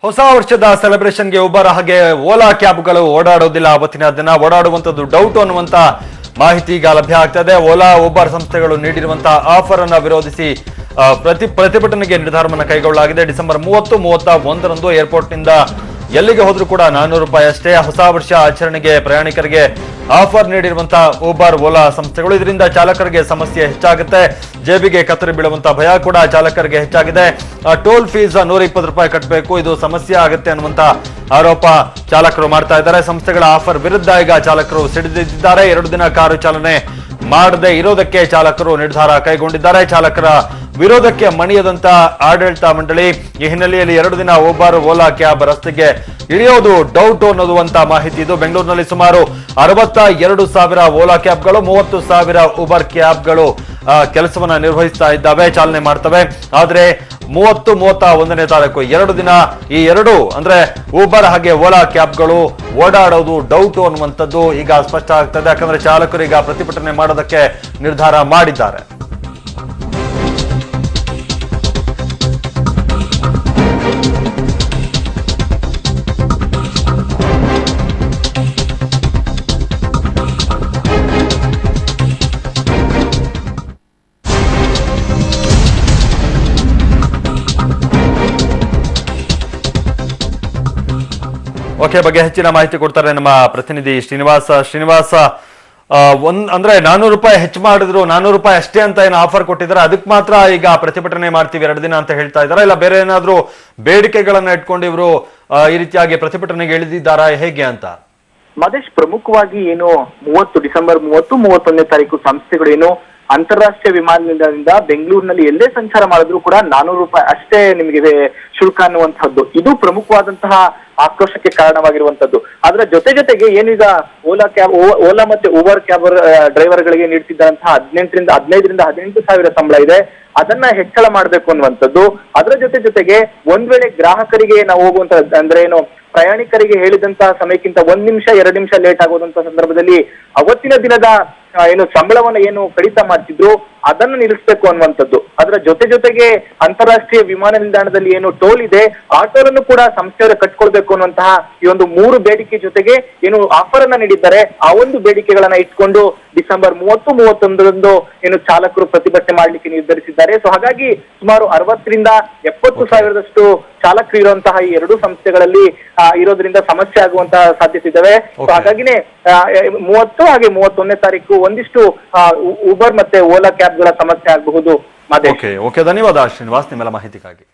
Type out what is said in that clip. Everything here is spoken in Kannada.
ಹೊಸ ವರ್ಷದ ಸೆಲೆಬ್ರೇಷನ್ಗೆ ಉಬರ್ ಹಾಗೆ ಓಲಾ ಕ್ಯಾಬ್ಗಳು ಓಡಾಡೋದಿಲ್ಲ. ಅವತ್ತಿನ ದಿನ ಓಡಾಡುವಂತದ್ದು ಡೌಟ್ ಅನ್ನುವಂತ ಮಾಹಿತಿ ಈಗ ಲಭ್ಯ ಆಗ್ತಾ ಇದೆ. ಓಲಾ ಉಬರ್ ಸಂಸ್ಥೆಗಳು ನೀಡಿರುವಂತಹ ಆಫರ್ ಅನ್ನ ವಿರೋಧಿಸಿ ಪ್ರತಿಭಟನೆಗೆ ನಿರ್ಧಾರವನ್ನು ಕೈಗೊಳ್ಳಲಾಗಿದೆ. ಡಿಸೆಂಬರ್ 30, 31ರಂದು ಏರ್ಪೋರ್ಟ್ನಿಂದ ಎಲ್ಲಿಗೆ ಹೋದ್ರೂ ಕೂಡ ₹400 ಅಷ್ಟೇ. ಹೊಸ ವರ್ಷ ಆಚರಣೆಗೆ ಪ್ರಯಾಣಿಕರಿಗೆ ಆಫರ್ ನೀಡಿರುವಂತಹ ಉಬರ್ ಓಲಾ ಸಂಸ್ಥೆಗಳು. ಇದರಿಂದ ಚಾಲಕರಿಗೆ ಸಮಸ್ಯೆ ಹೆಚ್ಚಾಗುತ್ತೆ. ಜೇಬಿಗೆ ಕತ್ತರಿ ಬೀಳುವಂತಹ ಭಯ ಕೂಡ ಚಾಲಕರಿಗೆ ಹೆಚ್ಚಾಗಿದೆ. ಟೋಲ್ ಫೀಸ್ ₹120 ಕಟ್ಟಬೇಕು, ಇದು ಸಮಸ್ಯೆ ಆಗುತ್ತೆ ಅನ್ನುವಂತ ಆರೋಪ ಚಾಲಕರು ಮಾಡ್ತಾ ಇದ್ದಾರೆ. ಸಂಸ್ಥೆಗಳ ಆಫರ್ ವಿರುದ್ಧ ಈಗ ಚಾಲಕರು ಸಿಡಿದಿದ್ದಾರೆ. 2 ದಿನ ಕಾರು ಚಾಲನೆ ಮಾಡದೆ ಇರೋದಕ್ಕೆ ಚಾಲಕರು ನಿರ್ಧಾರ ಕೈಗೊಂಡಿದ್ದಾರೆ. ಚಾಲಕರ ವಿರೋಧಕ್ಕೆ ಮಣಿಯದಂತ ಆಡಳಿತ ಮಂಡಳಿ. ಈ ಹಿನ್ನೆಲೆಯಲ್ಲಿ 2 ದಿನ ಉಬರ್ ಓಲಾ ಕ್ಯಾಬ್ ರಸ್ತೆಗೆ ಇಳಿಯೋದು ಡೌಟ್ ಅನ್ನೋದು ಮಾಹಿತಿ ಇದು. ಬೆಂಗಳೂರಿನಲ್ಲಿ ಸುಮಾರು 62,000 ಓಲಾ ಕ್ಯಾಬ್ಗಳು, 30,000 ಉಬರ್ ಕ್ಯಾಬ್ಗಳು ಕೆಲಸವನ್ನ ನಿರ್ವಹಿಸ್ತಾ ಇದ್ದಾವೆ, ಚಾಲನೆ ಮಾಡ್ತವೆ. ಆದ್ರೆ 30, 31ನೇ ತಾರೀಕು 2 ದಿನ ಈ 2 ಅಂದ್ರೆ ಉಬರ್ ಹಾಗೆ ಓಲಾ ಕ್ಯಾಬ್ಗಳು ಓಡಾಡೋದು ಡೌಟ್ ಅನ್ನುವಂಥದ್ದು ಈಗ ಸ್ಪಷ್ಟ ಆಗ್ತದೆ. ಯಾಕಂದ್ರೆ ಚಾಲಕರು ಈಗ ಪ್ರತಿಭಟನೆ ಮಾಡೋದಕ್ಕೆ ನಿರ್ಧಾರ ಮಾಡಿದ್ದಾರೆ. ಓಕೆ, ಬಗ್ಗೆ ಹೆಚ್ಚಿನ ಮಾಹಿತಿ ಕೊಡ್ತಾರೆ ನಮ್ಮ ಪ್ರತಿನಿಧಿ ಶ್ರೀನಿವಾಸ. ಅಂದ್ರೆ ₹400 ಹೆಚ್ಚು ಮಾಡಿದ್ರು, ₹400 ಅಷ್ಟೇ ಅಂತ ಏನು ಆಫರ್ ಕೊಟ್ಟಿದ್ದಾರೆ, ಅದಕ್ಕೆ ಮಾತ್ರ ಈಗ ಪ್ರತಿಭಟನೆ ಮಾಡ್ತೀವಿ 2 ದಿನ ಅಂತ ಹೇಳ್ತಾ ಇದಾರೆ, ಇಲ್ಲ ಬೇರೆ ಏನಾದ್ರೂ ಬೇಡಿಕೆಗಳನ್ನ ಇಟ್ಕೊಂಡು ಇವರು ಈ ರೀತಿಯಾಗಿ ಪ್ರತಿಭಟನೆಗೆ ಇಳಿದಿದ್ದಾರಾ, ಹೇಗೆ ಅಂತ? ಮದೇಶ್, ಪ್ರಮುಖವಾಗಿ ಏನು ಡಿಸೆಂಬರ್ 30, 31ನೇ ತಾರೀಕು ಸಂಸ್ಥೆಗಳು ಏನು ಅಂತಾರಾಷ್ಟ್ರೀಯ ವಿಮಾನ ನಿಲ್ದಾಣದಿಂದ ಬೆಂಗಳೂರಿನಲ್ಲಿ ಎಲ್ಲೇ ಸಂಚಾರ ಮಾಡಿದ್ರು ಕೂಡ ₹400 ಅಷ್ಟೇ ನಿಮಗೆ ಶುಲ್ಕ ಅನ್ನುವಂಥದ್ದು, ಇದು ಪ್ರಮುಖವಾದಂತಹ ಆಕ್ರೋಶಕ್ಕೆ ಕಾರಣವಾಗಿರುವಂತದ್ದು. ಅದರ ಜೊತೆಗೆ ಏನೀಗ ಓಲಾ ಮತ್ತೆ ಉಬರ್ ಕ್ಯಾಬ್ ಡ್ರೈವರ್ಗಳಿಗೆ ನೀಡ್ತಿದ್ದಂತಹ 15ರಿಂದ 18,000 ಸಂಬಳ ಇದೆ, ಅದನ್ನ ಹೆಚ್ಚಳ ಮಾಡ್ಬೇಕು ಅನ್ನುವಂಥದ್ದು. ಅದರ ಜೊತೆಗೆ ಒಂದ್ ವೇಳೆ ಗ್ರಾಹಕರಿಗೆ ನಾವು ಹೋಗುವಂತ ಅಂದ್ರೆ ಏನು ಪ್ರಯಾಣಿಕರಿಗೆ ಹೇಳಿದಂತಹ ಸಮಯಕ್ಕಿಂತ 1 ನಿಮಿಷ 2 ನಿಮಿಷ ಲೇಟ್ ಆಗುವಂತಹ ಸಂದರ್ಭದಲ್ಲಿ ಅವತ್ತಿನ ದಿನದ ಏನು ಸಂಬಳವನ್ನ ಏನು ಕಡಿತ ಮಾಡ್ತಿದ್ರು ಅದನ್ನು ನಿಲ್ಲಿಸಬೇಕು ಅನ್ನುವಂಥದ್ದು. ಅದರ ಜೊತೆಗೆ ಅಂತಾರಾಷ್ಟ್ರೀಯ ವಿಮಾನ ನಿಲ್ದಾಣದಲ್ಲಿ ಏನು ಟೋಲ್ ಇದೆ ಆ ಟೋಲ್ ಅನ್ನು ಕೂಡ ಸಂಸ್ಥೆಯವರು ಕಟ್ಕೊಳ್ಬೇಕು ಅನ್ನುವಂತಹ ಈ ಒಂದು 3 ಬೇಡಿಕೆ ಜೊತೆಗೆ ಏನು ಆಫರ್ ಅನ್ನ ನೀಡಿದ್ದಾರೆ, ಆ ಒಂದು ಬೇಡಿಕೆಗಳನ್ನ ಇಟ್ಕೊಂಡು ಡಿಸೆಂಬರ್ 30, 31ರಂದು ಏನು ಚಾಲಕರು ಪ್ರತಿಭಟನೆ ಮಾಡ್ಲಿಕ್ಕೆ ನಿರ್ಧರಿಸಿದ್ದಾರೆ. ಸೊ ಹಾಗಾಗಿ ಸುಮಾರು 60ರಿಂದ 70,000ದಷ್ಟು ಚಾಲಕರು ಇರುವಂತಹ ಈ 2 ಸಂಸ್ಥೆಗಳಲ್ಲಿ ಇರೋದ್ರಿಂದ ಸಮಸ್ಯೆ ಆಗುವಂತಹ ಸಾಧ್ಯತೆ ಇದ್ದಾವೆ. ಸೊ ಹಾಗಾಗಿನೇ 30 ಹಾಗೆ 31ನೇ ತಾರೀಕು ಒಂದಿಷ್ಟು ಉಬರ್ ಮತ್ತೆ ಓಲಾ ಕ್ಯಾಬ್ಗಳ ಸಮಸ್ಯೆ ಆಗಬಹುದು. ಓಕೆ, ಧನ್ಯವಾದ ಶ್ರೀನಿವಾಸ್ ನಿಮ್ಮೆಲ್ಲ ಮಾಹಿತಿಗಾಗಿ.